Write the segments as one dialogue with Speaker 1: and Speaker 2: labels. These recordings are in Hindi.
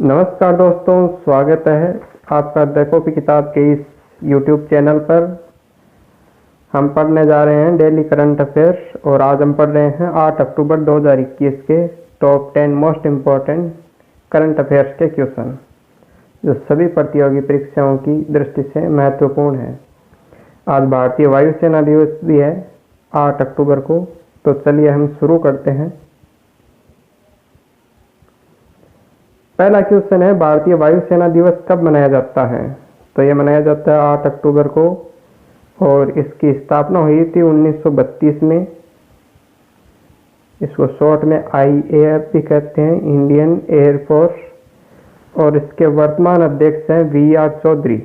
Speaker 1: नमस्कार दोस्तों, स्वागत है आपका द कॉपी किताब के इस YouTube चैनल पर। हम पढ़ने जा रहे हैं डेली करंट अफेयर्स और आज हम पढ़ रहे हैं 8 अक्टूबर 2021 के top 10 most important current affairs के क्वेश्चन जो सभी प्रतियोगी परीक्षाओं की दृष्टि से महत्वपूर्ण है। आज भारतीय वायुसेना दिवस भी है 8 अक्टूबर को, तो चलिए हम शुरू करते हैं। पहला क्वेश्चन है, भारतीय वायुसेना दिवस कब मनाया जाता है? तो यह मनाया जाता है 8 अक्टूबर को और इसकी स्थापना हुई थी 1932 में। इसको शॉर्ट में IAF भी कहते हैं, इंडियन एयरफोर्स। और इसके वर्तमान अध्यक्ष हैं VR चौधरी,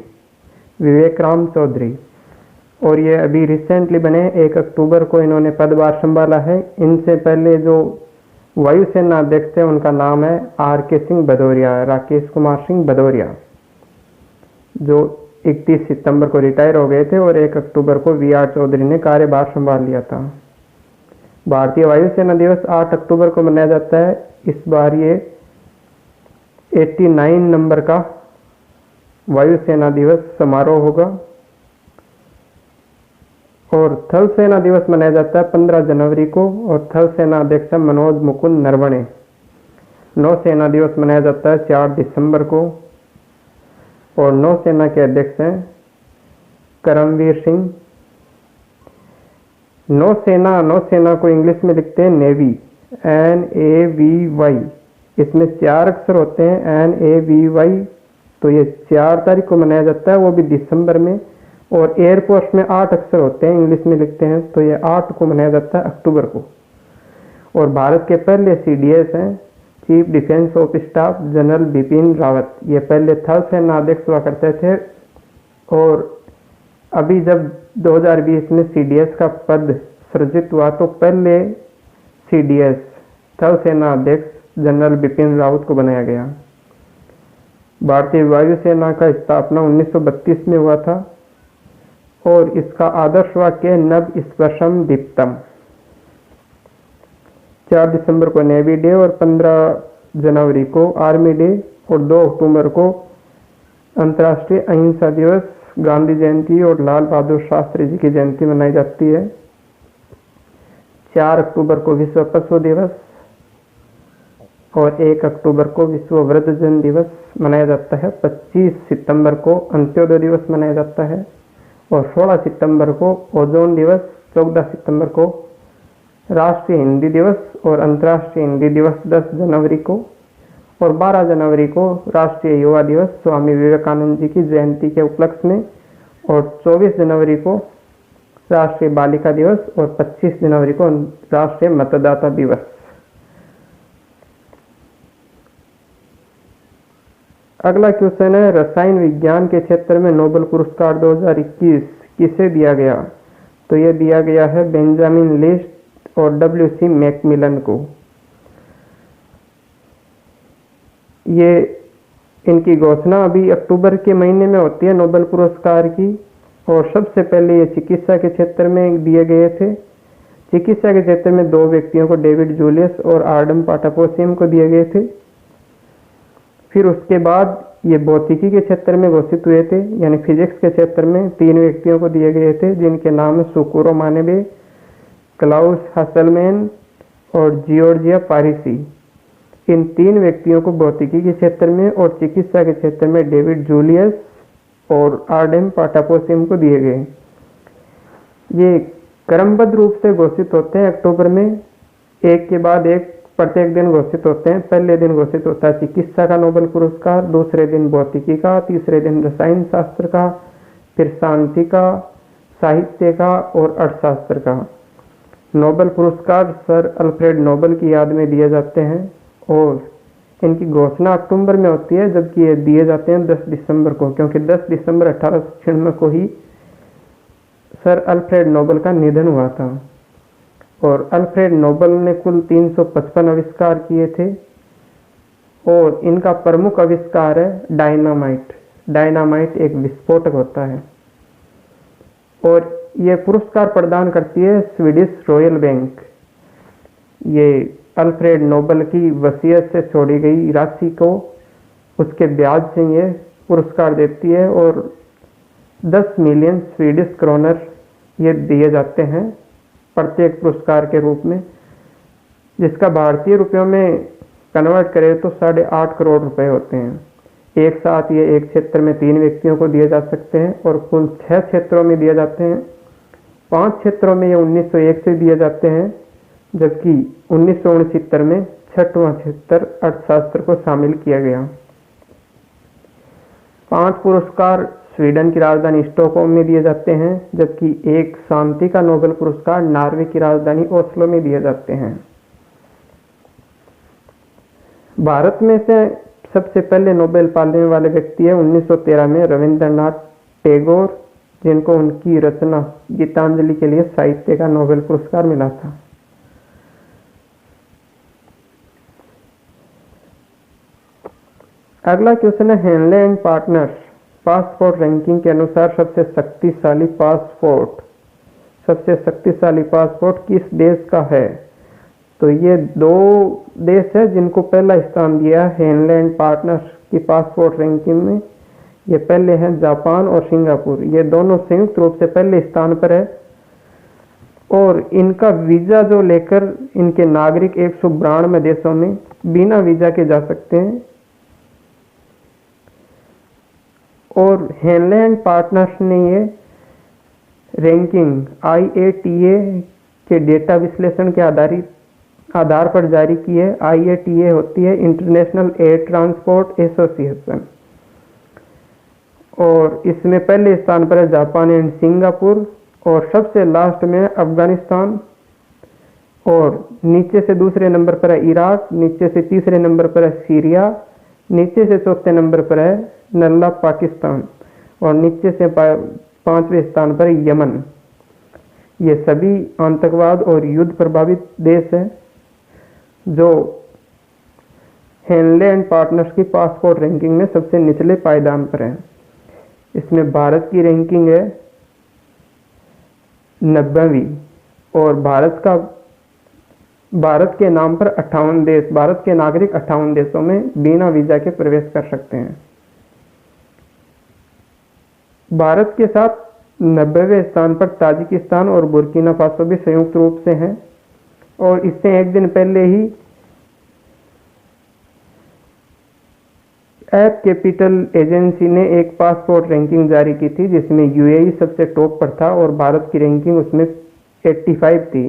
Speaker 1: विवेक राम चौधरी। और ये अभी रिसेंटली बने 1 अक्टूबर को इन्होंने पदभार संभाला है। इनसे पहले जो वायुसेना अध्यक्ष थे उनका नाम है RK सिंह भदौरिया, राकेश कुमार सिंह भदौरिया, जो 31 सितंबर को रिटायर हो गए थे और 1 अक्टूबर को VR चौधरी ने कार्यभार संभाल लिया था। भारतीय वायुसेना दिवस 8 अक्टूबर को मनाया जाता है। इस बार ये 89 नंबर का वायुसेना दिवस समारोह होगा। और थल सेना दिवस मनाया जाता है 15 जनवरी को और थल सेना अध्यक्ष मनोज मुकुंद नरवणे। नौसेना दिवस मनाया जाता है 4 दिसंबर को और नौसेना के अध्यक्ष हैं करमवीर सिंह। नौसेना को इंग्लिश में लिखते हैं नेवी, NAVY। इसमें 4 अक्षर होते हैं NAVY। तो ये 4 तारीख को मनाया जाता है, वो भी दिसंबर में। और एयरफोर्स में 8 अक्षर होते हैं, इंग्लिश में लिखते हैं, तो ये 8 को मनाया जाता है अक्टूबर को। और भारत के पहले CDS हैं chief defence of staff general Bipin Rawat. ये पहले थल सेना अध्यक्ष हुआ करते थे और अभी जब 2020 में CDS का पद सृजित हुआ तो पहले CDS थल सेना अध्यक्ष जनरल बिपिन रावत को बनाया गया। भारतीय वायुसेना का स्थापना 1932 में हुआ था और इसका आदर्श वाक्य नभ स्पर्शम दीप्तम। 4 दिसंबर को नेवी डे और 15 जनवरी को आर्मी डे और 2 अक्टूबर को अंतर्राष्ट्रीय अहिंसा दिवस, गांधी जयंती और लाल बहादुर शास्त्री जी की जयंती मनाई जाती है। 4 अक्टूबर को विश्व पशु दिवस और 1 अक्टूबर को विश्व वृद्धजन दिवस मनाया जाता है। 25 सितंबर को अंत्योदय दिवस मनाया जाता है और 16 सितंबर को ओजोन दिवस, 14 सितंबर को राष्ट्रीय हिंदी दिवस और अंतर्राष्ट्रीय हिंदी दिवस 10 जनवरी को और 12 जनवरी को राष्ट्रीय युवा दिवस स्वामी विवेकानंद जी की जयंती के उपलक्ष्य में और 24 जनवरी को राष्ट्रीय बालिका दिवस और 25 जनवरी को राष्ट्रीय मतदाता दिवस। अगला क्वेश्चन है, रसायन विज्ञान के क्षेत्र में नोबेल पुरस्कार 2021 किसे दिया गया? तो यह दिया गया है बेंजामिन लिस्ट और WC मैकमिलन को। ये इनकी घोषणा अभी अक्टूबर के महीने में होती है नोबेल पुरस्कार की। और सबसे पहले ये चिकित्सा के क्षेत्र में दिए गए थे। चिकित्सा के क्षेत्र में 2 व्यक्तियों को, डेविड जूलियस और आर्डम पाटापोसियम को दिए गए थे। फिर उसके बाद ये भौतिकी के क्षेत्र में घोषित हुए थे, यानी फिजिक्स के क्षेत्र में 3 व्यक्तियों को दिए गए थे जिनके नाम है सुकुरो मानेबे, क्लाउस हासलमैन और जियोर्जिया पारिसी। इन 3 व्यक्तियों को भौतिकी के क्षेत्र में और चिकित्सा के क्षेत्र में डेविड जूलियस और आर्डेम पाटापोसियम को दिए गए। ये क्रमबद्ध रूप से घोषित होते हैं अक्टूबर में, एक के बाद एक प्रत्येक दिन घोषित होते हैं। पहले दिन घोषित होता है चिकित्सा का नोबेल पुरस्कार, दूसरे दिन भौतिकी का, तीसरे दिन रसायन शास्त्र का, फिर शांति का, साहित्य का और अर्थशास्त्र का। नोबेल पुरस्कार सर अल्फ्रेड नोबेल की याद में दिए जाते हैं और इनकी घोषणा अक्टूबर में होती है, जबकि ये दिए जाते हैं 10 दिसंबर को, क्योंकि 10 दिसंबर 1896 को ही सर अल्फ्रेड नोबेल का निधन हुआ था। और अल्फ्रेड नोबेल ने कुल 355 आविष्कार किए थे और इनका प्रमुख आविष्कार है डायनामाइट। डायनामाइट एक विस्फोटक होता है और यह पुरस्कार प्रदान करती है स्वीडिश रॉयल बैंक। ये अल्फ्रेड नोबेल की वसीयत से छोड़ी गई राशि को उसके ब्याज से ये पुरस्कार देती है और 10 मिलियन स्वीडिश क्रोनर ये दिए जाते हैं प्रत्येक पुरस्कार के रूप में, जिसका भारतीय रुपयों में कन्वर्ट करें तो 8.5 करोड़ रुपए होते हैं। एक साथ ये एक क्षेत्र में 3 व्यक्तियों को दिए जा सकते हैं और कुल 6 क्षेत्रों में दिए जाते हैं। 5 क्षेत्रों में ये 1901 से दिए जाते हैं, जबकि 1969 में 6वां क्षेत्र अर्थशास्त्र को शामिल किया गया। 5 पुरस्कार स्वीडन की राजधानी स्टॉकहोम में दिए जाते हैं, जबकि एक शांति का नोबेल पुरस्कार नॉर्वे की राजधानी ओस्लो में दिए जाते हैं। भारत में से सबसे पहले नोबेल पाने वाले व्यक्ति है 1913 में रविंद्रनाथ टैगोर, जिनको उनकी रचना गीतांजलि के लिए साहित्य का नोबेल पुरस्कार मिला था। अगला क्वेश्चन है Henley and partners passport ranking के अनुसार सबसे शक्तिशाली पासपोर्ट किस देश का है? तो ये 2 देश है जिनको पहला स्थान दिया हेनले एंड पार्टनर्स की पासपोर्ट रैंकिंग में। ये पहले हैं जापान और सिंगापुर। ये दोनों संयुक्त रूप से पहले स्थान पर है और इनका वीजा जो लेकर इनके नागरिक 192 देशों में बिना वीजा के जा सकते हैं। और हेनले एंड पार्टनर्स ने ये रैंकिंग IATA के डेटा विश्लेषण के आधार पर जारी की है। IATA होती है इंटरनेशनल एयर ट्रांसपोर्ट एसोसिएशन और इसमें पहले स्थान पर है जापान एंड सिंगापुर और सबसे लास्ट में अफगानिस्तान और नीचे से दूसरे नंबर पर है इराक, नीचे से तीसरे नंबर पर है सीरिया, नीचे से चौथे नंबर पर है नल्ला पाकिस्तान और नीचे से 5वें स्थान पर यमन। ये सभी आतंकवाद और युद्ध प्रभावित देश हैं जो हेनले एंड पार्टनर्स की पासपोर्ट रैंकिंग में सबसे निचले पायदान पर हैं। इसमें भारत की रैंकिंग है 90वीं और भारत के नाम पर 58 देश, भारत के नागरिक 58 देशों में बिना वीजा के प्रवेश कर सकते हैं। भारत के साथ 90वें स्थान पर ताजिकिस्तान और बुर्किना फासो भी संयुक्त रूप से हैं और इससे एक दिन पहले ही ऐप कैपिटल एजेंसी ने एक पासपोर्ट रैंकिंग जारी की थी जिसमें UAE सबसे टॉप पर था और भारत की रैंकिंग उसमें 85 थी।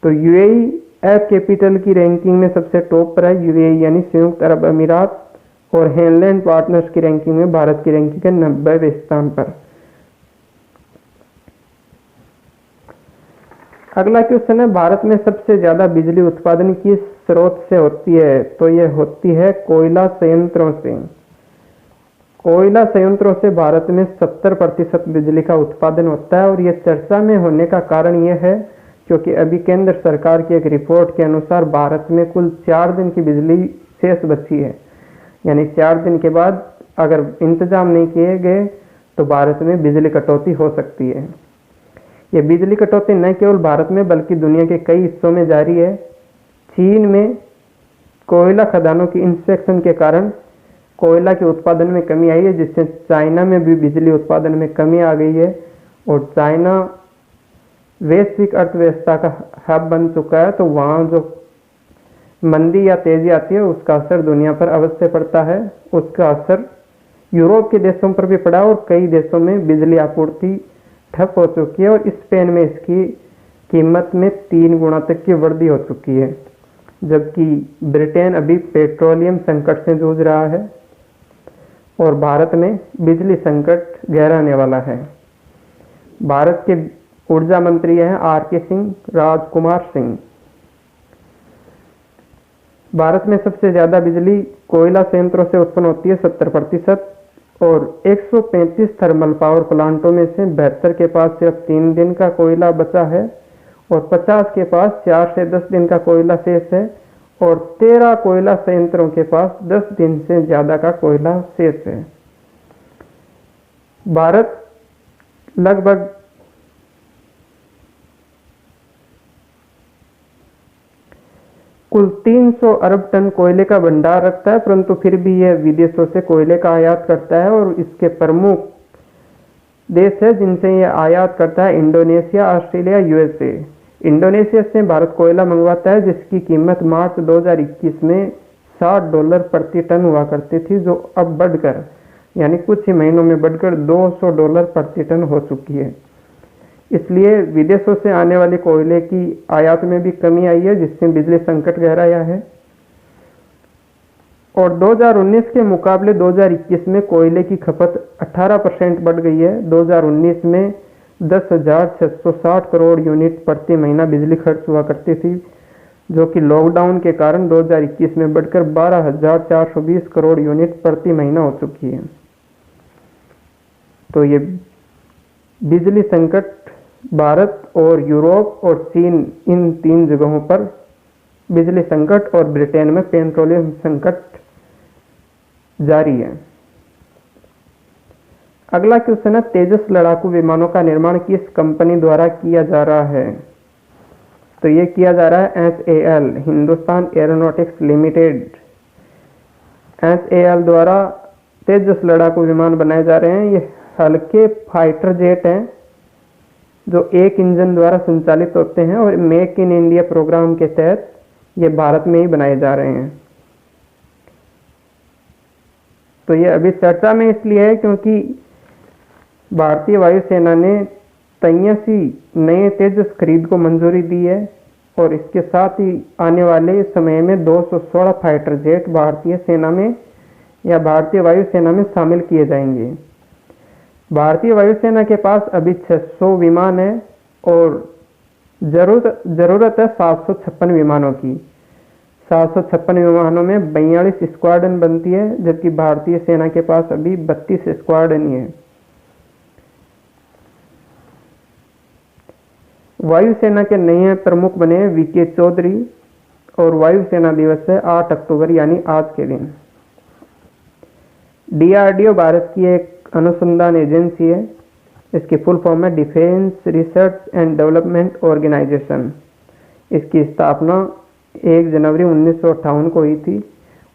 Speaker 1: तो UAE ऐप कैपिटल की रैंकिंग में सबसे टॉप पर है UAE यानी संयुक्त अरब अमीरात और हेनले एंड पार्टनर्स की रैंकिंग में भारत की रैंकिंग है 90वें स्थान पर। अगला क्वेश्चन है भारत में सबसे ज्यादा बिजली उत्पादन किस स्रोत से होती है? तो यह होती है कोयला संयंत्रों से। कोयला संयंत्रों से भारत में 70% बिजली का उत्पादन होता है और यह चर्चा में होने का कारण यह है क्योंकि अभी केंद्र सरकार की एक रिपोर्ट के अनुसार भारत में कुल 4 दिन की बिजली शेष बची है, यानी 4 दिन के बाद अगर इंतजाम नहीं किए गए तो भारत में बिजली कटौती हो सकती है। ये बिजली कटौती न केवल भारत में बल्कि दुनिया के कई हिस्सों में जारी है। चीन में कोयला खदानों की इंस्पेक्शन के कारण कोयला के उत्पादन में कमी आई है, जिससे चाइना में भी बिजली उत्पादन में कमी आ गई है और चाइना वैश्विक अर्थव्यवस्था का हब बन चुका है। तो वहाँ जो मंदी या तेजी आती है उसका असर दुनिया पर अवश्य पड़ता है। उसका असर यूरोप के देशों पर भी पड़ा और कई देशों में बिजली आपूर्ति ठप हो चुकी है और स्पेन में इसकी कीमत में 3 गुना तक की वृद्धि हो चुकी है, जबकि ब्रिटेन अभी पेट्रोलियम संकट से जूझ रहा है और भारत में बिजली संकट गहराने वाला है। भारत के ऊर्जा मंत्री हैं RK सिंह, राजकुमार सिंह। भारत में सबसे ज्यादा बिजली कोयला संयंत्रों से उत्पन्न होती है 70% और 135 थर्मल पावर प्लांटों में से 72 के पास सिर्फ 3 दिन का कोयला बचा है और 50 के पास 4 से 10 दिन का कोयला शेष है और 13 कोयला संयंत्रों के पास 10 दिन से ज्यादा का कोयला शेष है। भारत लगभग कुल 300 अरब टन कोयले का भंडार रखता है, परंतु फिर भी यह विदेशों से कोयले का आयात करता है और इसके प्रमुख देश है जिनसे यह आयात करता है इंडोनेशिया, ऑस्ट्रेलिया, यूएसए। इंडोनेशिया से भारत कोयला मंगवाता है जिसकी कीमत मार्च 2021 में $60 प्रति टन हुआ करती थी, जो अब बढ़कर यानी कुछ ही महीनों में बढ़कर $200 प्रति टन हो चुकी है। इसलिए विदेशों से आने वाले कोयले की आयात में भी कमी आई है, जिससे बिजली संकट गहराया है। और 2019 के मुकाबले 2021 में कोयले की खपत 18% बढ़ गई है। 2019 में 10,660 करोड़ यूनिट प्रति महीना बिजली खर्च हुआ करती थी, जो कि लॉकडाउन के कारण 2021 में बढ़कर 12,420 करोड़ यूनिट प्रति महीना हो चुकी है। तो ये बिजली संकट भारत और यूरोप और चीन, इन 3 जगहों पर बिजली संकट, और ब्रिटेन में पेट्रोलियम संकट जारी है। अगला क्वेश्चन है, तेजस लड़ाकू विमानों का निर्माण किस कंपनी द्वारा किया जा रहा है? तो ये किया जा रहा है HAL, Hindustan aeronautics limited. HAL द्वारा तेजस लड़ाकू विमान बनाए जा रहे हैं। ये हल्के फाइटर जेट हैं जो एक इंजन द्वारा संचालित होते हैं और मेक इन इंडिया प्रोग्राम के तहत ये भारत में ही बनाए जा रहे हैं। तो ये अभी चर्चा में इसलिए है क्योंकि भारतीय वायुसेना ने 83 नए तेजस खरीद को मंजूरी दी है और इसके साथ ही आने वाले समय में 216 फाइटर जेट भारतीय सेना में या भारतीय वायुसेना में शामिल किए जाएंगे। भारतीय वायुसेना के पास अभी 600 विमान है और जरूरत है 756 विमानों की। 756 विमानों में 42 स्क्वाड्रन बनती है, जबकि भारतीय सेना के पास अभी 32 स्क्वाड्रन ही है। वायुसेना के नए प्रमुख बने VK चौधरी और वायुसेना दिवस है 8 अक्टूबर यानी आज के दिन। DRDO भारत की एक अनुसंधान एजेंसी है। इसकी फुल फॉर्म है defence research and development organisation. इसकी स्थापना 1 जनवरी 1958 को हुई थी।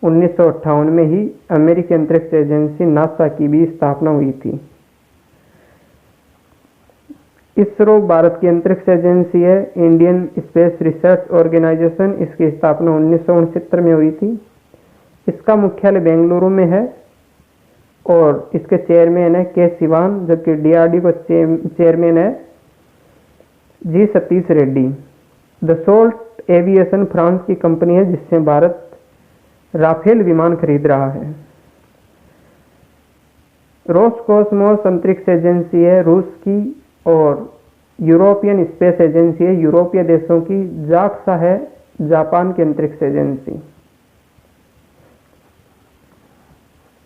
Speaker 1: 1958 में ही अमेरिकी अंतरिक्ष एजेंसी नासा की भी स्थापना हुई थी। इसरो भारत की अंतरिक्ष एजेंसी है। इंडियन स्पेस रिसर्च ऑर्गेनाइजेशन, इसकी स्थापना 1969 में हुई थी। इसका मुख्यालय बेंगलुरु में है और इसके चेयरमैन है के सिवान, जबकि DRDO का चेयरमैन है जी सतीश रेड्डी। दसोल्ट एविएशन फ्रांस की कंपनी है जिससे भारत राफेल विमान खरीद रहा है। रोसकोसमोस अंतरिक्ष एजेंसी है रूस की और यूरोपियन स्पेस एजेंसी है यूरोपीय देशों की। जाक्सा है जापान की अंतरिक्ष एजेंसी।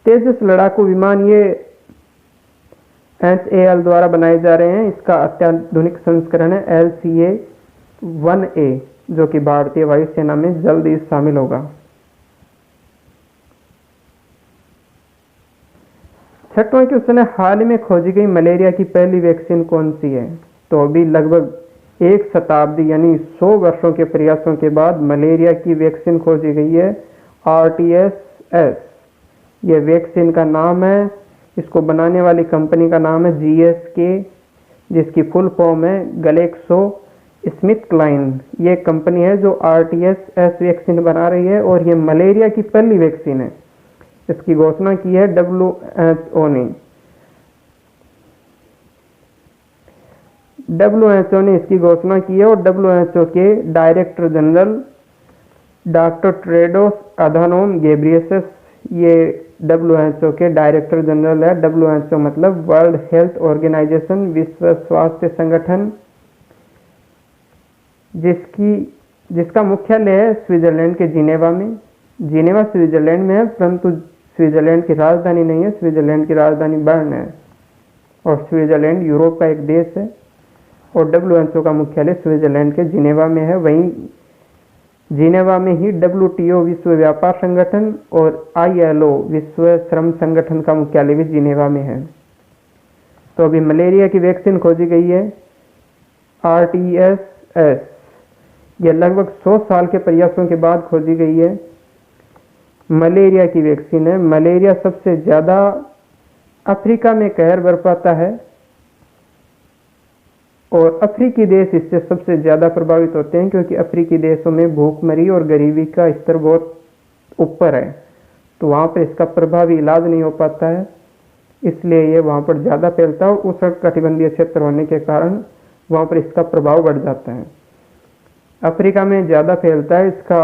Speaker 1: तेजस लड़ाकू विमान ये HAL द्वारा बनाए जा रहे हैं। इसका अत्याधुनिक संस्करण है LCA-1A, जो कि भारतीय वायुसेना में जल्द ही शामिल होगा। छठवां क्वेश्चन है, हाल में खोजी गई मलेरिया की पहली वैक्सीन कौन सी है? तो अभी लगभग 1 शताब्दी यानी 100 वर्षों के प्रयासों के बाद मलेरिया की वैक्सीन खोजी गई है, RTS-S। यह वैक्सीन का नाम है। इसको बनाने वाली कंपनी का नाम है GSK, जिसकी फुल फॉर्म है गैलेक्सो स्मिथ क्लाइन। ये कंपनी है जो RTS-S वैक्सीन बना रही है और ये मलेरिया की पहली वैक्सीन है। इसकी घोषणा की है WHO ने। WHO ने इसकी घोषणा की है और WHO के director general doctor Tedros Adhanom Ghebreyesus ये WHO के डायरेक्टर जनरल है। WHO मतलब वर्ल्ड हेल्थ ऑर्गेनाइजेशन, विश्व स्वास्थ्य संगठन, जिसका मुख्यालय है स्विट्जरलैंड के जिनेवा में। जिनेवा स्विट्जरलैंड में है, परंतु स्विट्जरलैंड की राजधानी नहीं है। स्विट्जरलैंड की राजधानी बर्न है और स्विट्जरलैंड यूरोप का एक देश है और WHO का मुख्यालय स्विट्जरलैंड के जिनेवा में है। वहीं जिनेवा में ही WTO विश्व व्यापार संगठन और ILO विश्व श्रम संगठन का मुख्यालय भी जिनेवा में है। तो अभी मलेरिया की वैक्सीन खोजी गई है RTS-S। यह लगभग 100 साल के प्रयासों के बाद खोजी गई है। मलेरिया की वैक्सीन है। मलेरिया सबसे ज़्यादा अफ्रीका में कहर बरपाता है और अफ्रीकी देश इससे सबसे ज़्यादा प्रभावित होते हैं, क्योंकि अफ्रीकी देशों में भूखमरी और गरीबी का स्तर बहुत ऊपर है, तो वहाँ पर इसका प्रभावी इलाज नहीं हो पाता है, इसलिए ये वहाँ पर ज़्यादा फैलता है और उष्णकटिबंधीय क्षेत्र होने के कारण वहाँ पर इसका प्रभाव बढ़ जाता है। अफ्रीका में ज़्यादा फैलता है। इसका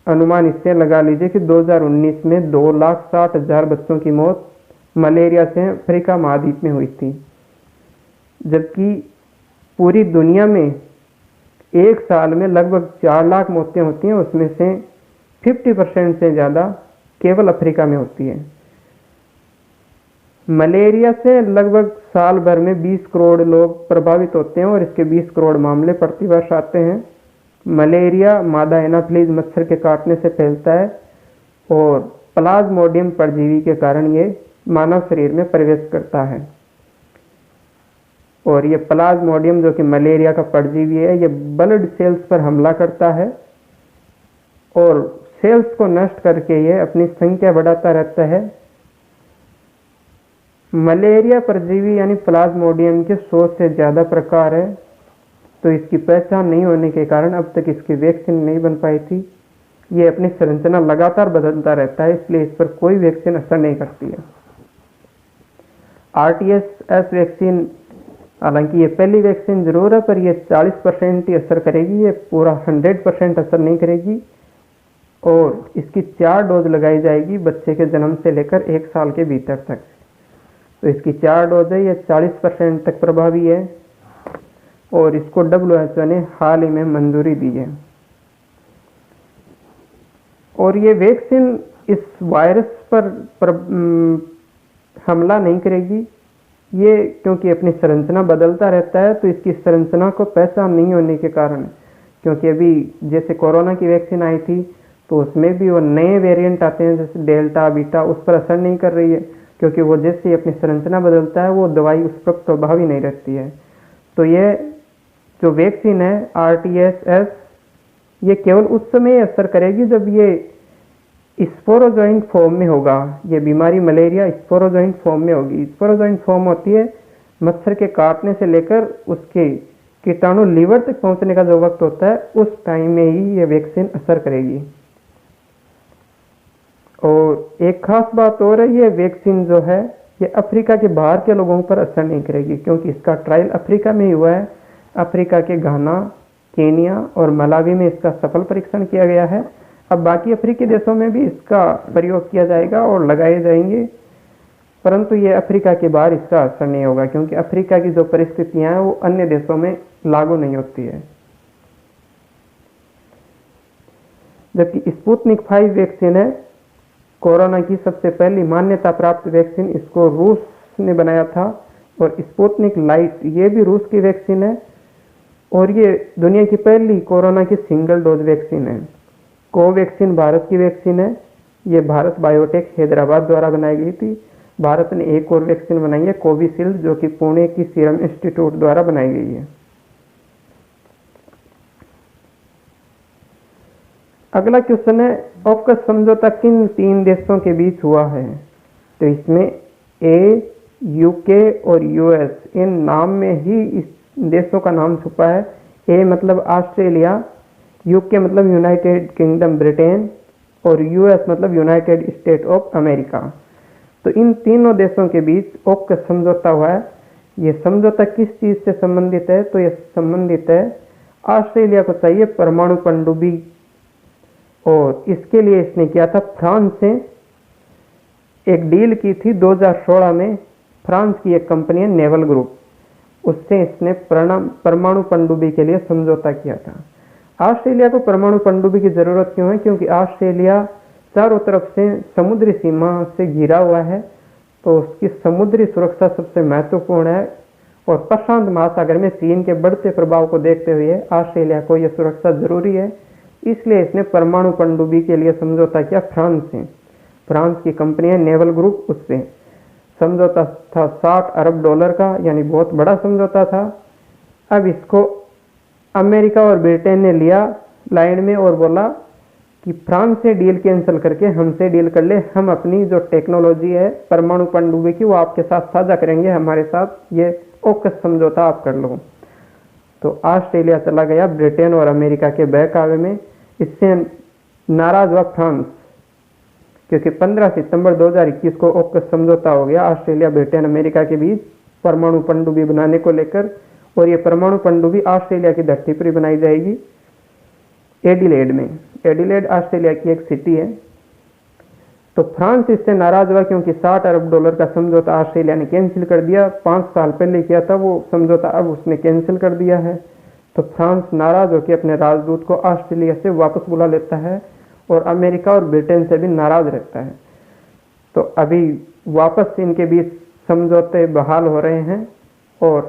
Speaker 1: अनुमान इससे लगा लीजिए कि 2019 में 2,60,000 बच्चों की मौत मलेरिया से अफ्रीका महाद्वीप में हुई थी, जबकि पूरी दुनिया में एक साल में लगभग 4 लाख मौतें होती हैं, उसमें से 50% से ज़्यादा केवल अफ्रीका में होती है। मलेरिया से लगभग साल भर में 20 करोड़ लोग प्रभावित होते हैं और इसके 20 करोड़ मामले प्रतिवर्ष आते हैं। मलेरिया मादा एनाफिलीज मच्छर के काटने से फैलता है और प्लाज्मोडियम परजीवी के कारण ये मानव शरीर में प्रवेश करता है। और ये प्लाज्मोडियम जो कि मलेरिया का परजीवी है, ये ब्लड सेल्स पर हमला करता है और सेल्स को नष्ट करके ये अपनी संख्या बढ़ाता रहता है। मलेरिया परजीवी यानी प्लाज्मोडियम के 100 से ज़्यादा प्रकार है, तो इसकी पहचान नहीं होने के कारण अब तक इसकी वैक्सीन नहीं बन पाई थी। ये अपनी संरचना लगातार बदलता रहता है, इसलिए इस पर कोई वैक्सीन असर नहीं करती है। RTS वैक्सीन, हालांकि ये पहली वैक्सीन जरूर है, पर यह 40% ही असर करेगी, ये पूरा 100% असर नहीं करेगी। और इसकी 4 डोज लगाई जाएगी बच्चे के जन्म से लेकर 1 साल के भीतर तक। तो इसकी 4 डोज है, यह 40% तक प्रभावी है और इसको WHO ने हाल ही में मंजूरी दी है। और ये वैक्सीन इस वायरस पर हमला नहीं करेगी, ये क्योंकि अपनी संरचना बदलता रहता है, तो इसकी संरचना को पहचान नहीं होने के कारण, क्योंकि अभी जैसे कोरोना की वैक्सीन आई थी तो उसमें भी वो नए वेरिएंट आते हैं जैसे डेल्टा बीटा, उस पर असर नहीं कर रही है, क्योंकि वो जैसे अपनी संरचना बदलता है वो दवाई उस पर प्रभावी नहीं रहती है। तो ये जो वैक्सीन है RTS, ये केवल उस समय असर करेगी जब ये स्पोरोजोइंट फॉर्म में होगा। ये बीमारी मलेरिया स्पोरोजोइंट फॉर्म में होगी। स्पोरोजोइंट फॉर्म होती है मच्छर के काटने से लेकर उसके कीटाणु लीवर तक पहुंचने का जो वक्त होता है, उस टाइम में ही ये वैक्सीन असर करेगी। और एक खास बात और है, ये वैक्सीन जो है ये अफ्रीका के बाहर के लोगों पर असर नहीं करेगी, क्योंकि इसका ट्रायल अफ्रीका में ही हुआ है। अफ्रीका के घाना, केनिया और मलावी में इसका सफल परीक्षण किया गया है। अब बाकी अफ्रीकी देशों में भी इसका प्रयोग किया जाएगा और लगाए जाएंगे, परंतु ये अफ्रीका के बाहर इसका असर नहीं होगा, क्योंकि अफ्रीका की जो परिस्थितियां हैं वो अन्य देशों में लागू नहीं होती है। जबकि स्पुतनिक 5 वैक्सीन है कोरोना की सबसे पहली मान्यता प्राप्त वैक्सीन, इसको रूस ने बनाया था। और स्पुतनिक लाइट ये भी रूस की वैक्सीन है और ये दुनिया की पहली कोरोना की सिंगल डोज वैक्सीन है। कोवैक्सीन भारत की वैक्सीन है, ये भारत बायोटेक हैदराबाद द्वारा बनाई गई थी। भारत ने एक और वैक्सीन बनाई है कोविशील्ड, जो कि पुणे की सीरम इंस्टीट्यूट द्वारा बनाई गई है। अगला क्वेश्चन है, ऑकस समझौता किन 3 देशों के बीच हुआ है? तो इसमें ए, यूके और यूएस, इन नाम में ही इस देशों का नाम छुपा है। ए मतलब ऑस्ट्रेलिया, यूके मतलब यूनाइटेड किंगडम ब्रिटेन और यूएस मतलब यूनाइटेड स्टेट ऑफ अमेरिका। तो इन तीनों देशों के बीच ऑकस समझौता हुआ है। ये समझौता किस चीज़ से संबंधित है? तो ये संबंधित है ऑस्ट्रेलिया को चाहिए परमाणु पनडुब्बी, और इसके लिए इसने किया था फ्रांस से एक डील की थी 2016 में। फ्रांस की एक कंपनी है नेवल ग्रुप, उससे इसने परमाणु पनडुब्बी के लिए समझौता किया था। ऑस्ट्रेलिया को परमाणु पनडुब्बी की जरूरत क्यों है? क्योंकि ऑस्ट्रेलिया चारों तरफ से समुद्री सीमा से घिरा हुआ है, तो उसकी समुद्री सुरक्षा सबसे महत्वपूर्ण है। और प्रशांत महासागर में चीन के बढ़ते प्रभाव को देखते हुए ऑस्ट्रेलिया को यह सुरक्षा जरूरी है, इसलिए इसने परमाणु पनडुब्बी के लिए समझौता किया फ्रांस से। फ्रांस की कंपनी है नेवल ग्रुप, उससे समझौता था $60 अरब का, यानी बहुत बड़ा समझौता था। अब इसको अमेरिका और ब्रिटेन ने लिया लाइन में और बोला कि फ्रांस से डील कैंसिल करके हमसे डील कर ले, हम अपनी जो टेक्नोलॉजी है परमाणु पनडुब्बी की वो आपके साथ साझा करेंगे, हमारे साथ ये ओकस समझौता आप कर लो। तो ऑस्ट्रेलिया चला गया ब्रिटेन और अमेरिका के बहकावे में। इससे नाराज हुआ फ्रांस, क्योंकि 15 सितंबर 2021 को ओकस समझौता हो गया ऑस्ट्रेलिया ब्रिटेन अमेरिका के बीच परमाणु पनडुब्बी बनाने को लेकर। और ये परमाणु पनडुब्बी ऑस्ट्रेलिया की धरती पर बनाई जाएगी, एडिलेड में। एडिलेड ऑस्ट्रेलिया की एक सिटी है। तो फ्रांस इससे नाराज हुआ, क्योंकि $60 अरब का समझौता ऑस्ट्रेलिया ने कैंसिल कर दिया। 5 साल पहले किया था वो समझौता, अब उसने कैंसिल कर दिया है। तो फ्रांस नाराज होकर अपने राजदूत को ऑस्ट्रेलिया से वापस बुला लेता है और अमेरिका और ब्रिटेन से भी नाराज रहता है। तो अभी वापस इनके बीच समझौते बहाल हो रहे हैं और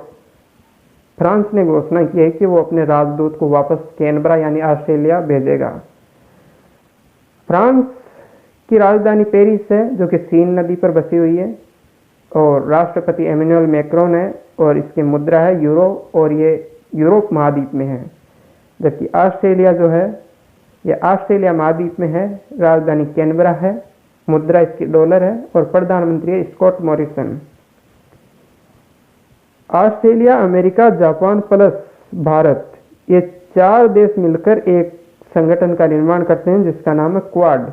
Speaker 1: फ्रांस ने घोषणा की है कि वो अपने राजदूत को वापस कैनबरा यानी ऑस्ट्रेलिया भेजेगा। फ्रांस की राजधानी पेरिस है, जो कि सीन नदी पर बसी हुई है, और राष्ट्रपति एमेनुअल मैक्रोन है, और इसकी मुद्रा है यूरो, और ये यूरोप महाद्वीप में है। जबकि ऑस्ट्रेलिया जो है ये ऑस्ट्रेलिया महाद्वीप में है, राजधानी कैनबरा है, मुद्रा इसकी डॉलर है, और प्रधानमंत्री है Scott Morrison. Australia, America, Japan plus Bharat, ये 4 देश मिलकर एक संगठन का निर्माण करते हैं जिसका नाम है क्वाड।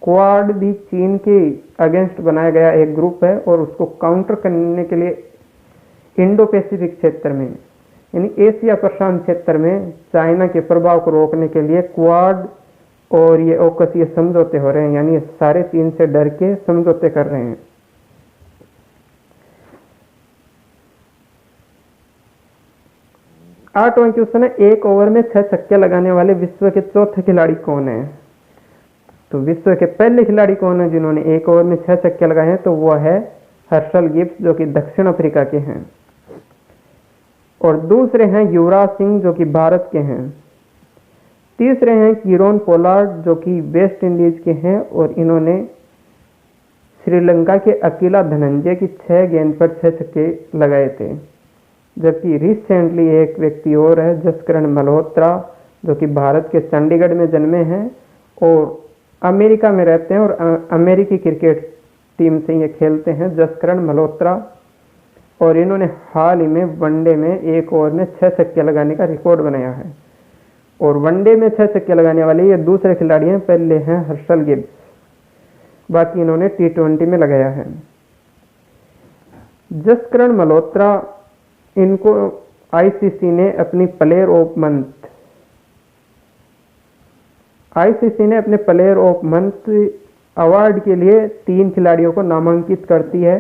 Speaker 1: क्वाड भी चीन के अगेंस्ट बनाया गया एक ग्रुप है, और उसको काउंटर करने के लिए इंडो पैसिफिक क्षेत्र में यानी एशिया प्रशांत क्षेत्र में चाइना के प्रभाव को रोकने के लिए क्वाड और ये ओकस ये समझौते हो रहे हैं, यानी ये सारे चीन से डर के समझौते कर रहे हैं। आठवां क्वेश्चन है, एक ओवर में 6 छक्के लगाने वाले विश्व के चौथे खिलाड़ी कौन है? तो विश्व के पहले खिलाड़ी कौन है जिन्होंने एक ओवर में 6 छक्के लगाए हैं? तो वो है हर्षल गिब्स, जो कि दक्षिण अफ्रीका के हैं। और दूसरे हैं युवराज सिंह, जो कि भारत के हैं। तीसरे हैं कीरोन पोलार्ड, जो कि वेस्ट इंडीज के हैं, और इन्होंने श्रीलंका के अकीला धनंजय की 6 गेंद पर 6 छक्के लगाए थे। जबकि रिसेंटली एक व्यक्ति और है, जसकरण मल्होत्रा, जो कि भारत के चंडीगढ़ में जन्मे हैं और अमेरिका में रहते हैं, और अमेरिकी क्रिकेट टीम से ये खेलते हैं, जसकरण मल्होत्रा। और इन्होंने हाल ही में वनडे में एक ओवर में 6 छक्के लगाने का रिकॉर्ड बनाया है। और वनडे में 6 छक्के लगाने वाले ये दूसरे खिलाड़ी हैं, पहले हैं हर्षल गिब्स, बाकी इन्होंने T20 में लगाया है। जसकरण मल्होत्रा, इनको आईसीसी ने अपनी प्लेयर ऑफ मंथ अवार्ड के लिए 3 खिलाड़ियों को नामांकित करती है,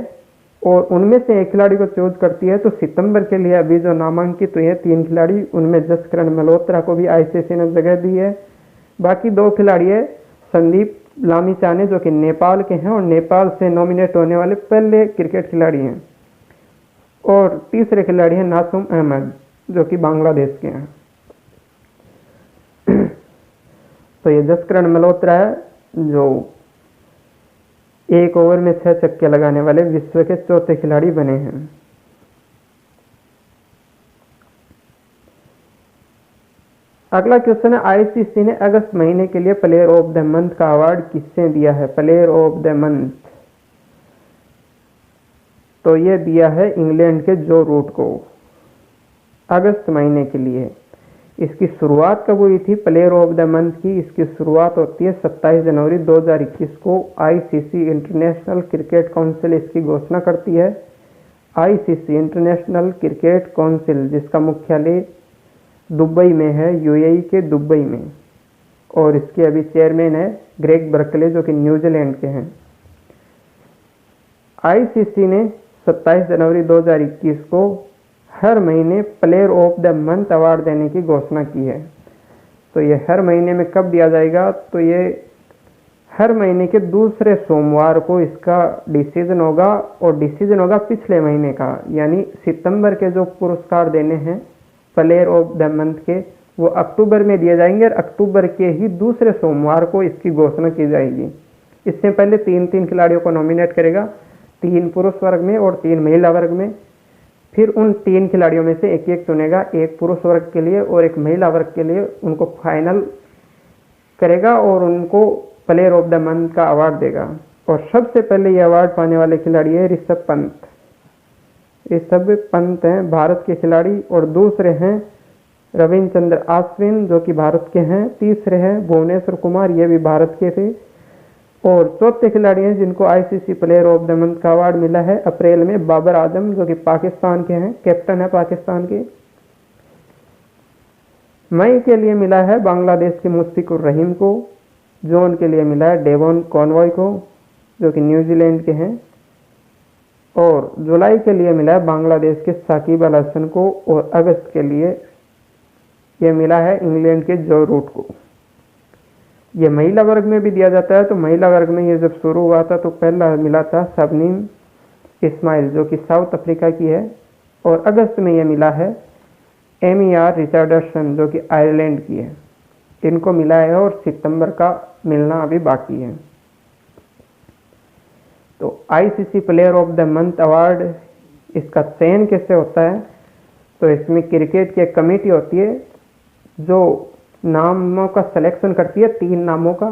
Speaker 1: और उनमें से एक खिलाड़ी को चूज करती है। तो सितंबर के लिए अभी जो नामांकित हुए हैं 3 खिलाड़ी, उनमें जसकरण मल्होत्रा को भी आईसीसी ने जगह दी है। बाकी 2 खिलाड़ी है संदीप लामिछाने, जो कि नेपाल के हैं और नेपाल से नॉमिनेट होने वाले पहले क्रिकेट खिलाड़ी हैं। और तीसरे खिलाड़ी हैं नासुम अहमद, जो कि बांग्लादेश के हैं। तो ये जसकरण मल्होत्रा है, जो एक ओवर में 6 छक्के लगाने वाले विश्व के चौथे खिलाड़ी बने हैं। अगला क्वेश्चन है, आईसीसी ने अगस्त महीने के लिए प्लेयर ऑफ द मंथ का अवार्ड किससे दिया है? प्लेयर ऑफ द मंथ, तो ये दिया है इंग्लैंड के जो रूट को अगस्त महीने के लिए। इसकी शुरुआत कब हुई थी प्लेयर ऑफ द मंथ की? इसकी शुरुआत होती है 27 जनवरी 2021 को। आईसीसी इंटरनेशनल क्रिकेट काउंसिल इसकी घोषणा करती है। आईसीसी इंटरनेशनल क्रिकेट काउंसिल, जिसका मुख्यालय दुबई में है, यूएई के दुबई में, और इसके अभी चेयरमैन है ग्रेग बर्कले, जो कि न्यूजीलैंड के हैं। आईसीसी ने 27 जनवरी 2021 को हर महीने player of the month award देने की घोषणा की है। तो ये हर महीने में कब दिया जाएगा? तो ये हर महीने के दूसरे सोमवार को इसका डिसीजन होगा, और डिसीजन होगा पिछले महीने का, यानी सितंबर के जो पुरस्कार देने हैं प्लेयर ऑफ द मंथ के, वो अक्टूबर में दिए जाएंगे, और अक्टूबर के ही दूसरे सोमवार को इसकी घोषणा की जाएगी। इससे पहले 3-3 खिलाड़ियों को नॉमिनेट करेगा, 3 पुरुष वर्ग में और 3 महिला वर्ग में। फिर उन 3 खिलाड़ियों में से एक एक चुनेगा, एक पुरुष वर्ग के लिए और एक महिला वर्ग के लिए, उनको फाइनल करेगा और उनको प्लेयर ऑफ द मंथ का अवार्ड देगा। और सबसे पहले ये अवार्ड पाने वाले खिलाड़ी है ऋषभ पंत। ऋषभ पंत हैं भारत के खिलाड़ी, और दूसरे हैं रविचंद्र अश्विन जो कि भारत के हैं, तीसरे हैं भुवनेश्वर कुमार, ये भी भारत के थे, और चौथे खिलाड़ी हैं जिनको ICC player of the month का अवार्ड मिला है अप्रैल में, बाबर आजम जो कि पाकिस्तान के हैं, कैप्टन है पाकिस्तान के। मई के लिए मिला है बांग्लादेश के मुश्फिकुर रहीम को। जून के लिए मिला है डेवॉन कॉनवॉय को जो कि न्यूजीलैंड के हैं, और जुलाई के लिए मिला है बांग्लादेश के साकिब अल हसन को, और अगस्त के लिए ये मिला है इंग्लैंड के जो रूट को। ये महिला वर्ग में भी दिया जाता है, तो महिला वर्ग में ये जब शुरू हुआ था तो पहला मिला था शबनीम इस्माइल जो कि साउथ अफ्रीका की है, और अगस्त में ये मिला है एमी आर रिचर्डसन जो कि आयरलैंड की है, इनको मिला है, और सितंबर का मिलना अभी बाकी है। तो ICC player of the month award, इसका चयन कैसे होता है? तो इसमें क्रिकेट की एक कमेटी होती है जो नामों का सिलेक्शन करती है, 3 नामों का,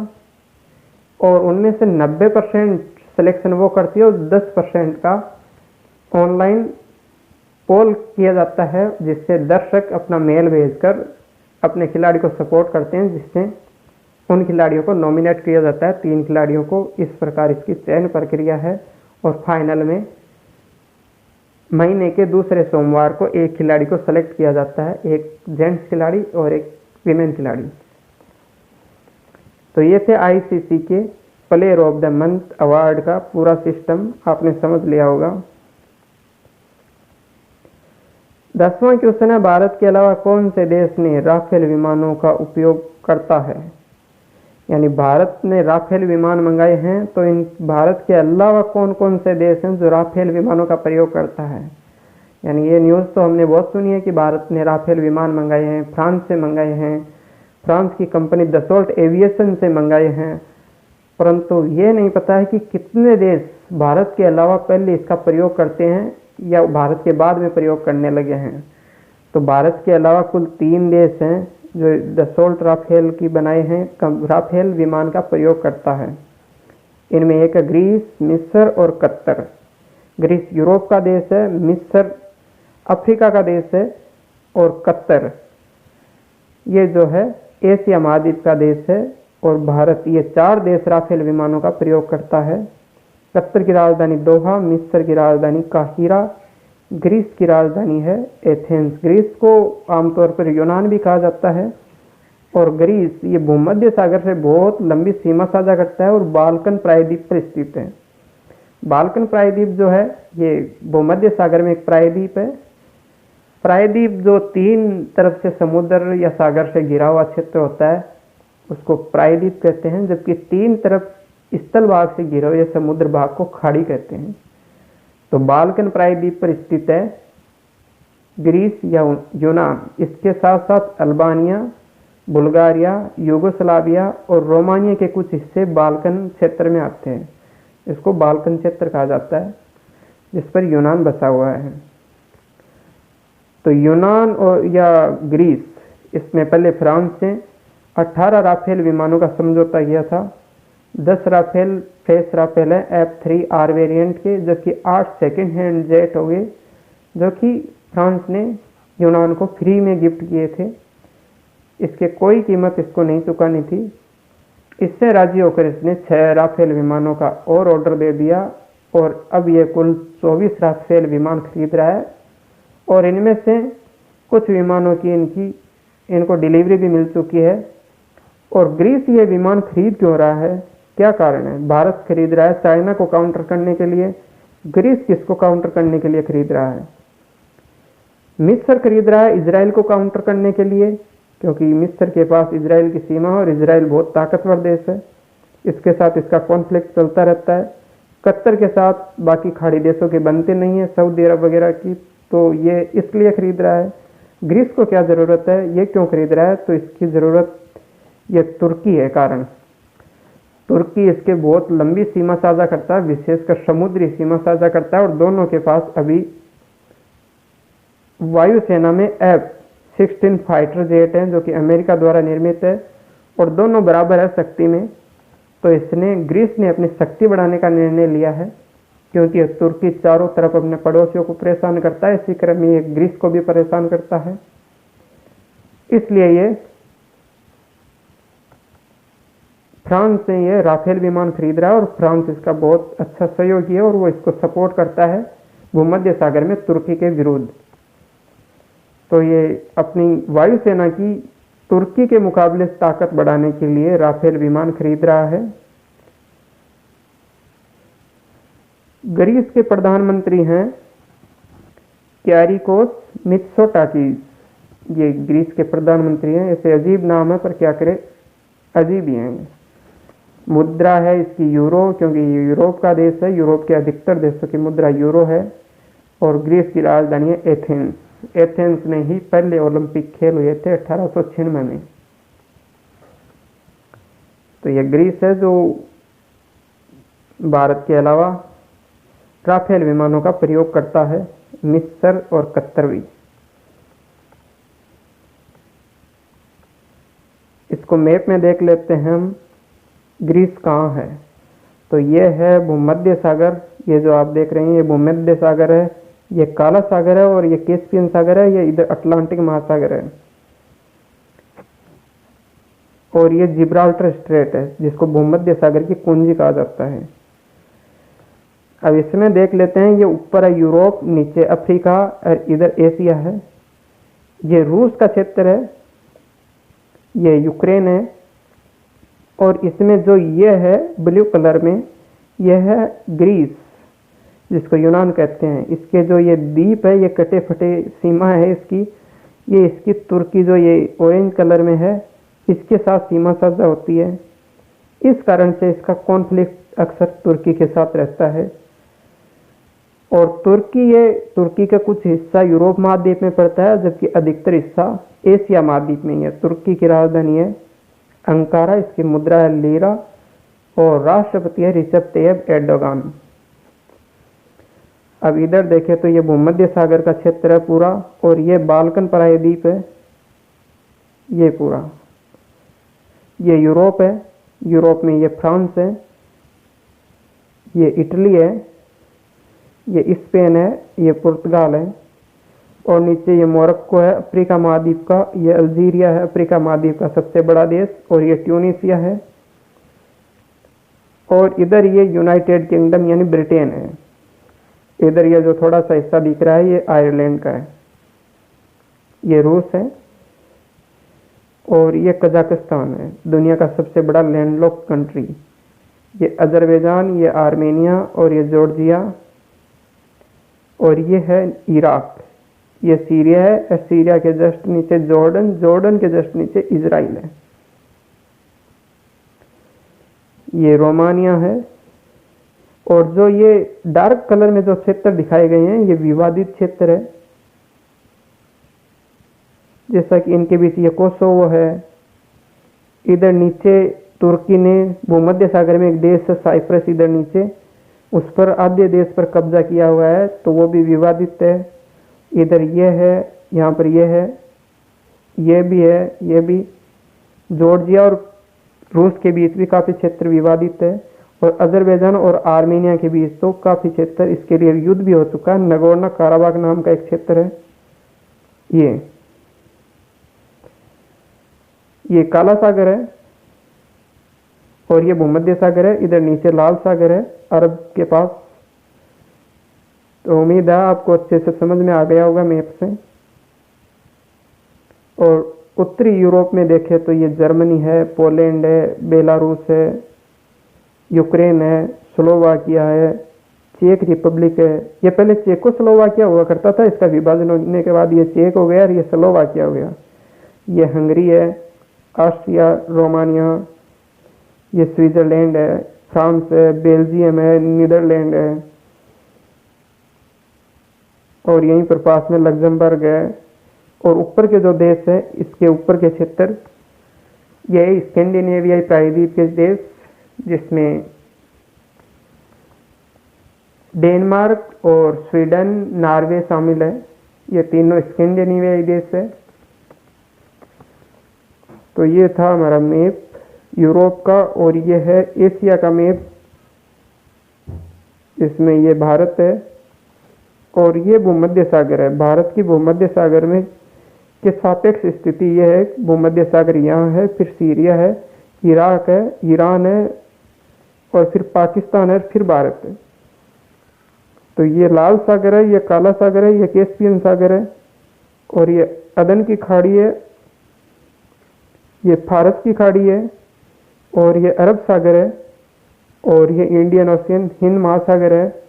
Speaker 1: और उनमें से 90% सिलेक्शन वो करती है, और 10% का ऑनलाइन पोल किया जाता है जिससे दर्शक अपना मेल भेजकर अपने खिलाड़ी को सपोर्ट करते हैं, जिससे उन खिलाड़ियों को नॉमिनेट किया जाता है, 3 खिलाड़ियों को। इस प्रकार इसकी चयन प्रक्रिया है, और फाइनल में महीने के दूसरे सोमवार को एक खिलाड़ी को सेलेक्ट किया जाता है, एक जेंट्स खिलाड़ी और एक विमेन खिलाड़ी। तो ये थे आईसीसी के player of the month award का पूरा सिस्टम, आपने समझ लिया होगा। 10वां क्वेश्चन है, भारत के अलावा कौन से देश ने राफेल विमानों का उपयोग करता है? यानी भारत ने राफेल विमान मंगाए हैं, तो इन भारत के अलावा कौन कौन से देश हैं जो राफेल विमानों का प्रयोग करता है? यानी ये न्यूज़ तो हमने बहुत सुनी है कि भारत ने राफेल विमान मंगाए हैं, फ्रांस से मंगाए हैं, फ्रांस की कंपनी दसोल्ट एविएशन से मंगाए हैं, परंतु ये नहीं पता है कि कितने देश भारत के अलावा पहले इसका प्रयोग करते हैं या भारत के बाद में प्रयोग करने लगे हैं। तो भारत के अलावा कुल 3 देश हैं जो दसोल्ट राफेल की बनाए हैं, राफेल विमान का प्रयोग करता है। इनमें एक है ग्रीस, मिस्र और कतर। ग्रीस यूरोप का देश है, मिस्र अफ्रीका का देश है, और कतर ये जो है एशिया महाद्वीप का देश है, और भारत, ये 4 देश राफेल विमानों का प्रयोग करता है। कतर की राजधानी दोहा, मिस्र की राजधानी काहिरा, ग्रीस की राजधानी है एथेंस। ग्रीस को आमतौर पर यूनान भी कहा जाता है, और ग्रीस ये भूमध्य सागर से बहुत लंबी सीमा साझा करता है और बाल्कन प्रायद्वीप पर स्थित है। बाल्कन प्रायद्वीप जो है ये भूमध्य सागर में एक प्रायद्वीप है। प्रायद्वीप जो 3 तरफ से समुद्र या सागर से घिरा हुआ क्षेत्र होता है उसको प्रायद्वीप कहते हैं, जबकि 3 तरफ स्थल भाग से घिरा हुआ समुद्र भाग को खाड़ी कहते हैं। तो बाल्कन प्रायद्वीप पर स्थित है ग्रीस या यूनान, इसके साथ साथ अल्बानिया, बुल्गारिया, यूगोस्लाविया और रोमानिया के कुछ हिस्से बाल्कन क्षेत्र में आते हैं। इसको बाल्कन क्षेत्र कहा जाता है, जिस पर यूनान बसा हुआ है। तो यूनान और या ग्रीस, इसमें पहले फ्रांस से 18 राफेल विमानों का समझौता किया था। 10 राफेल फेस राफेल है F3R वेरिएंट के, जबकि 8 सेकेंड हैंड जेट हो गए जो कि फ्रांस ने यूनान को फ्री में गिफ्ट किए थे। इसके कोई कीमत इसको नहीं चुकानी थी। इससे राजी होकर इसने 6 राफेल विमानों का और ऑर्डर दे दिया, और अब ये कुल 24 राफेल विमान खरीद रहा है, और इनमें से कुछ विमानों की इनको डिलीवरी भी मिल चुकी है। और ग्रीस ये विमान खरीद क्यों रहा है, क्या कारण है? भारत खरीद रहा है चाइना को काउंटर करने के लिए, ग्रीस किसको काउंटर करने के लिए खरीद रहा है? मिस्र खरीद रहा है इजराइल को काउंटर करने के लिए, क्योंकि मिस्र के पास इजराइल की सीमा है और इजराइल बहुत ताकतवर देश है, इसके साथ इसका कॉन्फ्लिक्ट चलता रहता है। कतर के साथ बाकी खाड़ी देशों के बनते नहीं है, सऊदी अरब वगैरह की, तो ये इसलिए खरीद रहा है। ग्रीस को क्या ज़रूरत है, ये क्यों खरीद रहा है? तो इसकी ज़रूरत ये तुर्की है। कारण तुर्की इसके बहुत लंबी सीमा साझा करता है, विशेषकर समुद्री सीमा साझा करता है, और दोनों के पास अभी वायुसेना में F-16 फाइटर जेट हैं जो कि अमेरिका द्वारा निर्मित है और दोनों बराबर है शक्ति में। तो इसने ग्रीस ने अपनी शक्ति बढ़ाने का निर्णय लिया है, क्योंकि तुर्की चारों तरफ अपने पड़ोसियों को परेशान करता है, इसी क्रम में ये ग्रीस को भी परेशान करता है। इसलिए ये फ्रांस से ये राफेल विमान खरीद रहा है और फ्रांस इसका बहुत अच्छा सहयोगी है और वो इसको सपोर्ट करता है भूमध्य सागर में तुर्की के विरुद्ध। तो ये अपनी वायुसेना की तुर्की के मुकाबले ताकत बढ़ाने के लिए राफेल विमान खरीद रहा है। ग्रीस के प्रधानमंत्री हैं क्यारिकोस मित्सोटाकीस। ये ग्रीस के प्रधानमंत्री हैं। ऐसे अजीब नाम है पर क्या करें, अजीब ही हैं। मुद्रा है इसकी यूरो, क्योंकि ये यूरोप का देश है। यूरोप के अधिकतर देशों की मुद्रा यूरो है। और ग्रीस की राजधानी है एथेंस। एथेंस में ही पहले ओलंपिक खेल हुए थे 1896 में। तो यह ग्रीस है जो भारत के अलावा राफेल विमानों का प्रयोग करता है, मिस्र और कतर भी। इसको मैप में देख लेते हैं हम, ग्रीस कहाँ है। तो ये है भूमध्य सागर। ये जो आप देख रहे हैं ये भूमध्य सागर है, ये काला सागर है और ये कैस्पियन सागर है, ये इधर अटलांटिक महासागर है। और ये जिब्राल्टर स्ट्रेट है जिसको भूमध्य सागर की कुंजी कहा जाता है। अब इसमें देख लेते हैं, ये ऊपर है यूरोप, नीचे अफ्रीका और इधर एशिया है। ये रूस का क्षेत्र है, ये यूक्रेन है। और इसमें जो ये है ब्लू कलर में, यह है ग्रीस जिसको यूनान कहते हैं। इसके जो ये द्वीप है, ये कटे फटे सीमा है इसकी, ये इसकी तुर्की जो ये ऑरेंज कलर में है इसके साथ सीमा साझा होती है। इस कारण से इसका कॉन्फ्लिक्ट अक्सर तुर्की के साथ रहता है। और तुर्की का कुछ हिस्सा यूरोप महाद्वीप में पड़ता है, जबकि अधिकतर हिस्सा एशिया महाद्वीप में ही है। तुर्की की राजधानी है अंकारा, इसकी मुद्रा है लीरा और राष्ट्रपति है रिसेप तैयब एर्दोगान। अब इधर देखें तो ये भूमध्य सागर का क्षेत्र है पूरा, और ये बाल्कन प्रायद्वीप है। ये पूरा ये यूरोप है। यूरोप में ये फ्रांस है, ये इटली है, ये स्पेन है, ये पुर्तगाल है। और नीचे ये मोरक्को है अफ्रीका महाद्वीप का, ये अल्जीरिया है अफ्रीका महाद्वीप का सबसे बड़ा देश, और ये ट्यूनीसिया है। और इधर ये यूनाइटेड किंगडम यानी ब्रिटेन है। इधर ये जो थोड़ा सा हिस्सा दिख रहा है ये आयरलैंड का है। ये रूस है और ये कजाकिस्तान है, दुनिया का सबसे बड़ा लैंडलॉक्ड कंट्री। ये अजरबैजान, ये आर्मेनिया और ये जॉर्जिया, और ये है इराक। ये सीरिया है, सीरिया के जस्ट नीचे जॉर्डन, जॉर्डन के जस्ट नीचे इजराइल है। ये रोमानिया है। और जो ये डार्क कलर में जो क्षेत्र दिखाए गए हैं ये विवादित क्षेत्र है, जैसा कि इनके बीच ये कोसोवो है। इधर नीचे तुर्की ने भूमध्य सागर में एक देश है साइप्रस, इधर नीचे उस पर आधे देश पर कब्जा किया हुआ है, तो वो भी विवादित है। इधर ये है, यहाँ पर ये है, ये भी है, ये भी। जॉर्जिया और रूस के बीच भी काफ़ी क्षेत्र विवादित है, और अजरबैजान और आर्मेनिया के बीच तो काफ़ी क्षेत्र इसके लिए युद्ध भी हो चुका है। नगोर्नो काराबाख नाम का एक क्षेत्र है। ये काला सागर है और ये भूमध्य सागर है। इधर नीचे लाल सागर है अरब के पास। तो उम्मीद है आपको अच्छे से समझ में आ गया होगा मैप से। और उत्तरी यूरोप में देखें तो ये जर्मनी है, पोलैंड है, बेलारूस है, यूक्रेन है, स्लोवाकिया है, चेक रिपब्लिक है। ये पहले चेकोस्लोवाकिया हुआ करता था, इसका विभाजन होने के बाद ये चेक हो गया और ये स्लोवाकिया हो गया। ये हंगरी है, ऑस्ट्रिया, रोमानिया, ये स्विट्जरलैंड है, फ्रांस है, बेल्जियम है, नीदरलैंड है, और यहीं पर पास में लग्जमबर्ग है। और ऊपर के जो देश है, इसके ऊपर के क्षेत्र ये स्कैंडिनेवियाई प्रायद्वीप के देश, जिसमें डेनमार्क और स्वीडन, नॉर्वे शामिल है। ये तीनों स्कैंडिनेवियाई देश है। तो ये था हमारा मैप यूरोप का, और ये है एशिया का मैप। इसमें ये भारत है और ये भूमध्य सागर है। भारत की भूमध्य सागर में के सापेक्ष स्थिति यह है, भूमध्य सागर यहाँ है, फिर सीरिया है, इराक है, ईरान है, और फिर पाकिस्तान है, फिर भारत है। तो ये लाल सागर है, ये काला सागर है, ये कैस्पियन सागर है, और ये अदन की खाड़ी है, ये फारस की खाड़ी है, और ये अरब सागर है, और ये इंडियन ओशियन हिंद महासागर है,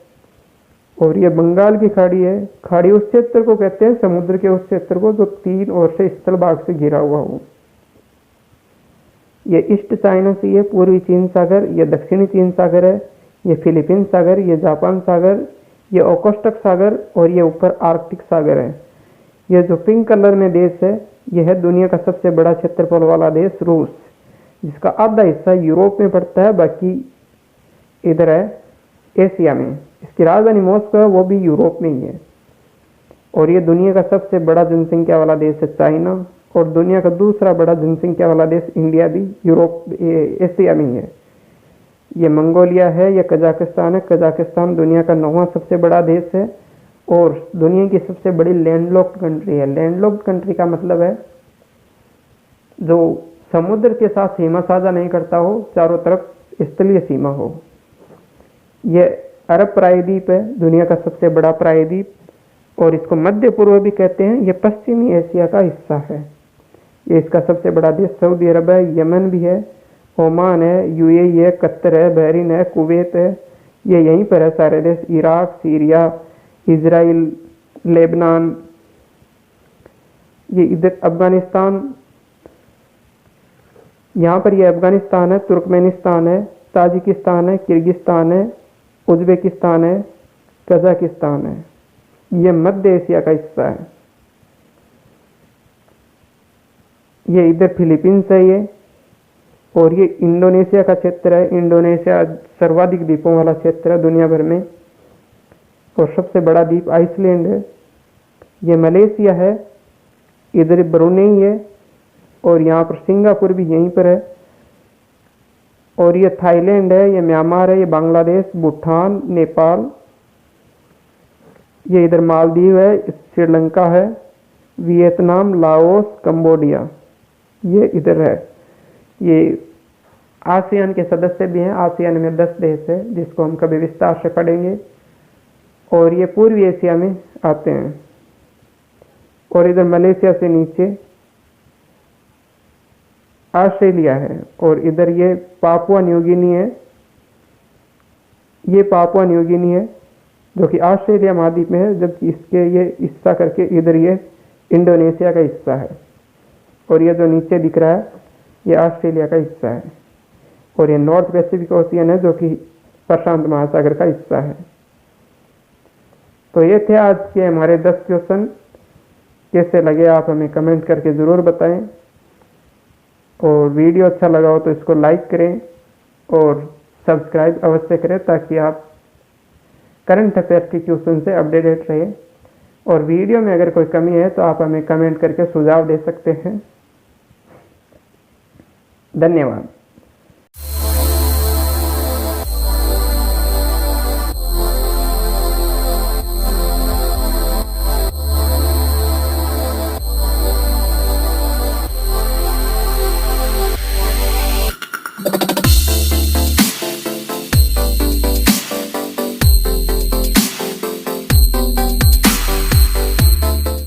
Speaker 1: और ये बंगाल की खाड़ी है। खाड़ी उस क्षेत्र को कहते हैं, समुद्र के उस क्षेत्र को जो 3 ओर से स्थल भाग से घिरा हुआ हो। ये ईस्ट चाइना सी है, पूर्वी चीन सागर, ये दक्षिणी चीन सागर है, ये फिलीपींस सागर, ये जापान सागर, ये ओकोस्टक सागर, और ये ऊपर आर्कटिक सागर है। ये जो पिंक कलर में देश है, यह है दुनिया का सबसे बड़ा क्षेत्रफल वाला देश रूस, जिसका आधा हिस्सा यूरोप में पड़ता है, बाकी इधर है एशिया में। इसकी राजधानी मॉस्को है, वो भी यूरोप में ही है। और ये दुनिया का सबसे बड़ा जनसंख्या वाला देश है चाइना, और दुनिया का दूसरा बड़ा जनसंख्या वाला देश इंडिया भी एशिया में ही है। ये मंगोलिया है, ये कजाकिस्तान है। कजाकिस्तान दुनिया का 9वां सबसे बड़ा देश है और दुनिया की सबसे बड़ी लैंडलॉक्ड कंट्री है। लैंडलॉक्ड कंट्री का मतलब है जो समुद्र के साथ सीमा साझा नहीं करता हो, चारों तरफ स्थलीय सीमा हो। ये अरब प्रायद्वीप है, दुनिया का सबसे बड़ा प्रायद्वीप, और इसको मध्य पूर्व भी कहते हैं। ये पश्चिमी एशिया का हिस्सा है। ये इसका सबसे बड़ा देश सऊदी अरब है, यमन भी है, ओमान है, यूएई है, कतर है, बहरीन है, कुवैत है। ये यहीं पर है सारे देश, इराक, सीरिया, इजराइल, लेबनान, ये इधर अफगानिस्तान, यहाँ पर ये अफगानिस्तान है, तुर्कमेनिस्तान है, ताजिकिस्तान है, किर्गिस्तान है, उज्बेकिस्तान है, कजाकिस्तान है। ये मध्य एशिया का हिस्सा है। ये इधर फिलीपींस है ये, और ये इंडोनेशिया का क्षेत्र है। इंडोनेशिया सर्वाधिक द्वीपों वाला क्षेत्र है दुनिया भर में, और सबसे बड़ा द्वीप आइसलैंड है। ये मलेशिया है, इधर ब्रुनेई है, और यहाँ पर सिंगापुर भी यहीं पर है। और ये थाईलैंड है, ये म्यांमार है, ये बांग्लादेश, भूटान, नेपाल, ये इधर मालदीव है, श्रीलंका है, वियतनाम, लाओस, कंबोडिया, ये इधर है। ये आसियान के सदस्य भी हैं। आसियान में 10 देश है, जिसको हम कभी विस्तार से पढ़ेंगे। और ये पूर्वी एशिया में आते हैं। और इधर मलेशिया से नीचे ऑस्ट्रेलिया है, और इधर ये पापुआ न्यू गिनी है। ये पापुआ न्यू गिनी है जो कि ऑस्ट्रेलिया महाद्वीप में है, जबकि इसके ये हिस्सा करके इधर ये इंडोनेशिया का हिस्सा है। और ये जो नीचे दिख रहा है ये ऑस्ट्रेलिया का हिस्सा है। और ये नॉर्थ पैसिफिक ओशियन है, जो कि प्रशांत महासागर का हिस्सा है। तो ये थे आज के हमारे 10 क्वेश्चन। कैसे लगे आप हमें कमेंट करके ज़रूर बताएं, और वीडियो अच्छा लगा हो तो इसको लाइक करें और सब्सक्राइब अवश्य करें, ताकि आप करंट अफेयर्स के क्वेश्चन से अपडेटेड रहे। और वीडियो में अगर कोई कमी है तो आप हमें कमेंट करके सुझाव दे सकते हैं। धन्यवाद।